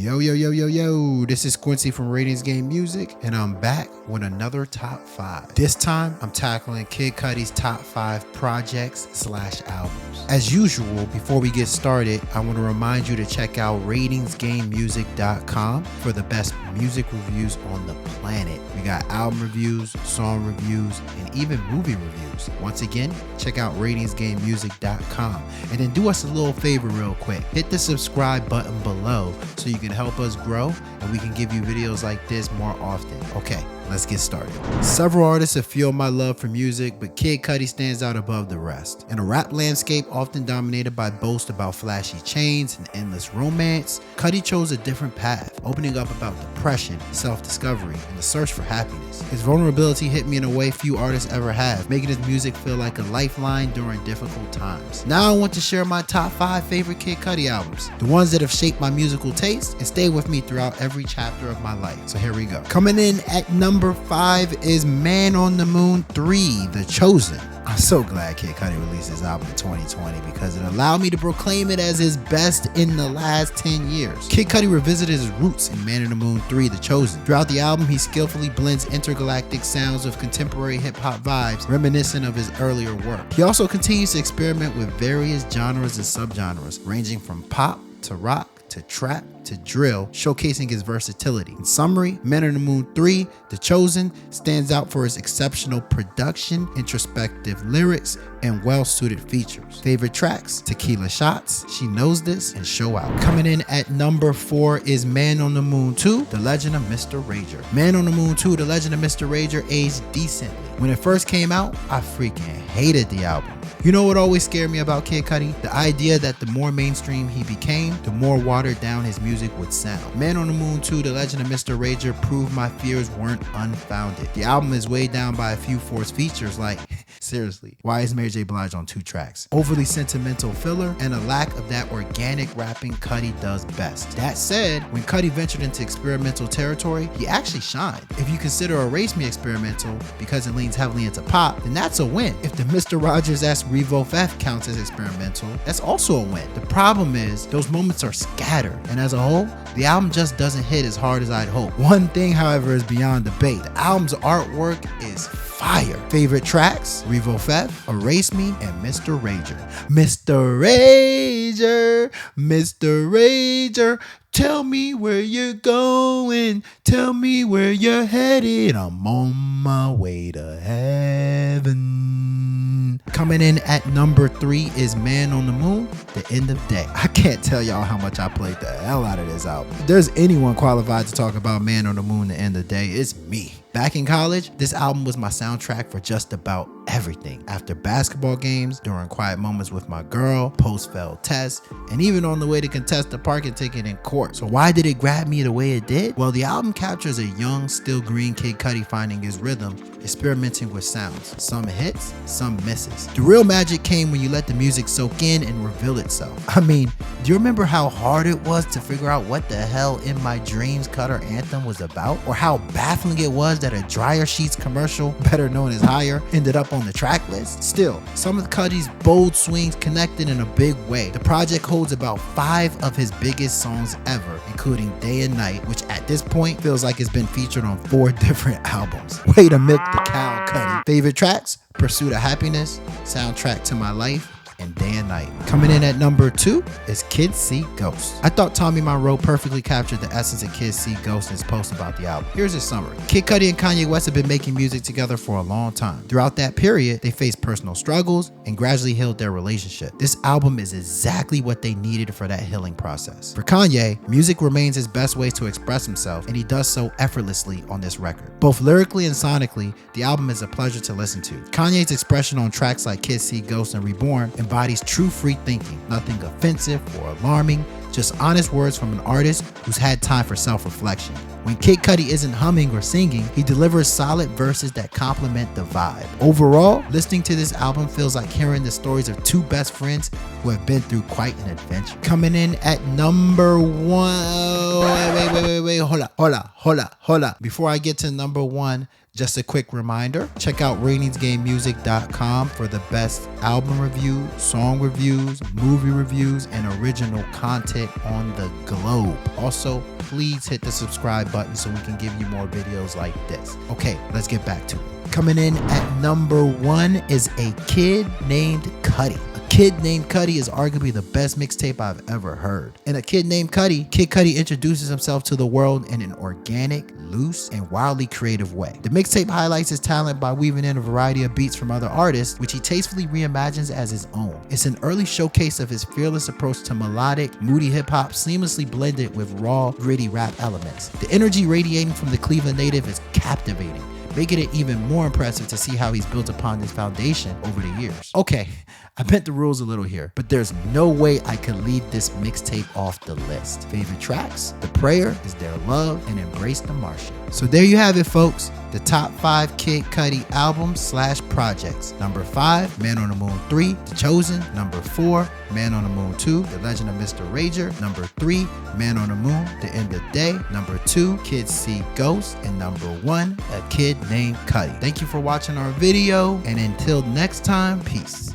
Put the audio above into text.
Yo, this is Quincy from Ratings Game Music, and I'm back with another top 5. This time, I'm tackling Kid Cudi's top 5 projects/albums. As usual, before we get started, I want to remind you to check out ratingsgamemusic.com for the best music reviews on the planet. We got album reviews, song reviews, and even movie reviews. Once again, check out ratingsgamemusic.com, and then do us a little favor real quick. Hit the subscribe button below so you can help us grow and we can give you videos like this more often. Okay, let's get started. Several artists have fueled my love for music, but Kid Cudi stands out above the rest. In a rap landscape often dominated by boasts about flashy chains and endless romance, Cudi chose a different path, opening up about depression, self-discovery, and the search for happiness. His vulnerability hit me in a way few artists ever have, making his music feel like a lifeline during difficult times. Now I want to share my top 5 favorite Kid Cudi albums, the ones that have shaped my musical taste and stayed with me throughout every chapter of my life. So here we go. Coming in at number 5 is Man on the Moon 3, The Chosen. I'm so glad Kid Cudi released his album in 2020 because it allowed me to proclaim it as his best in the last 10 years. Kid Cudi revisited his roots in Man on the Moon 3, The Chosen. Throughout the album, he skillfully blends intergalactic sounds with contemporary hip-hop vibes, reminiscent of his earlier work. He also continues to experiment with various genres and subgenres, ranging from pop to rock to trap to drill, showcasing his versatility. In summary, Man on the Moon 3, The Chosen, stands out for his exceptional production, introspective lyrics, and well-suited features. Favorite tracks: Tequila Shots, She Knows This, and Show Out. Coming in at number 4 is Man on the Moon 2, The Legend of Mr. Rager. Man on the Moon 2, The Legend of Mr. Rager aged decently. When it first came out, I freaking hated the album. You know what always scared me about Kid Cudi? The idea that the more mainstream he became, the more watered down his music would sound. Man on the Moon 2, The Legend of Mr. Rager proved my fears weren't unfounded. The album is weighed down by a few forced features like, seriously, why is Mary J. Blige on 2 tracks? Overly sentimental filler, and a lack of that organic rapping Cudi does best. That said, when Cudi ventured into experimental territory, he actually shined. If you consider Erase Me experimental because it leans heavily into pop, then that's a win. If the Mr. Rogers-esque Revo F counts as experimental, that's also a win. The problem is, those moments are scattered, and as a whole, the album just doesn't hit as hard as I'd hope. One thing, however, is beyond debate. The album's artwork is fire. Favorite tracks: Revo F, Erase Me, and Mr. Rager. Mr. Rager, Mr. Rager, tell me where you're going, tell me where you're headed, I'm on my way to heaven. Coming in at number 3 is Man on the Moon, The End of Day. I can't tell y'all how much I played the hell out of this album. If there's anyone qualified to talk about Man on the Moon, The End of Day, it's me. Back in college, this album was my soundtrack for just about everything. After basketball games, during quiet moments with my girl, post-failed tests, and even on the way to contest the parking ticket in court. So why did it grab me the way it did? Well, the album captures a young, still green Kid Cudi finding his rhythm, experimenting with sounds. Some hits, some misses. The real magic came when you let the music soak in and reveal itself. I mean, do you remember how hard it was to figure out what the hell In My Dreams Cutter Anthem was about? Or how baffling it was that a Dryer Sheets commercial, better known as Higher, ended up on the track list? Still, some of Cudi's bold swings connected in a big way. The project holds about 5 of his biggest songs ever, including Day and Night, which at this point feels like it's been featured on 4 different albums. Way to milk the cow, Cudi. Favorite tracks: Pursuit of Happiness, Soundtrack to My Life, and Day and Night. Coming in at number 2 is Kid See Ghost. I thought Tommy Monroe perfectly captured the essence of Kid See Ghost in his post about the album. Here's his summary. Kid Cudi and Kanye West have been making music together for a long time. Throughout that period, they faced personal struggles and gradually healed their relationship. This album is exactly what they needed for that healing process. For Kanye, music remains his best way to express himself, and he does so effortlessly on this record. Both lyrically and sonically, the album is a pleasure to listen to. Kanye's expression on tracks like Kid See Ghost and Reborn embodies true free thinking, nothing offensive or alarming, just honest words from an artist who's had time for self-reflection. When Kid Cudi isn't humming or singing, he delivers solid verses that complement the vibe. Overall, listening to this album feels like hearing the stories of 2 best friends who have been through quite an adventure. Coming in at number 1, wait, hold up. Before I get to number 1, Just a quick reminder, check out ratingsgamemusic.com for the best album reviews, song reviews, movie reviews, and original content on the globe. Also, please hit the subscribe button so we can give you more videos like this. Okay, let's get back to it. Coming in at number 1 is A Kid Named Cudi. Kid Named Cudi is arguably the best mixtape I've ever heard. In A Kid Named Cudi, Kid Cudi introduces himself to the world in an organic, loose, and wildly creative way. The mixtape highlights his talent by weaving in a variety of beats from other artists, which he tastefully reimagines as his own. It's an early showcase of his fearless approach to melodic, moody hip-hop seamlessly blended with raw, gritty rap elements. The energy radiating from the Cleveland native is captivating, making it even more impressive to see how he's built upon this foundation over the years. Okay, I bent the rules a little here, but there's no way I could leave this mixtape off the list. Favorite tracks? The Prayer, Is There Love, and Embrace the Martian. So there you have it, folks. The top 5 Kid Cudi albums/projects. Number 5, Man on the Moon 3, The Chosen. Number 4, Man on the Moon 2, The Legend of Mr. Rager. Number 3, Man on the Moon, The End of Day. Number 2, Kids See Ghosts. And number 1, A Kid Named Cudi. Thank you for watching our video, and until next time, peace.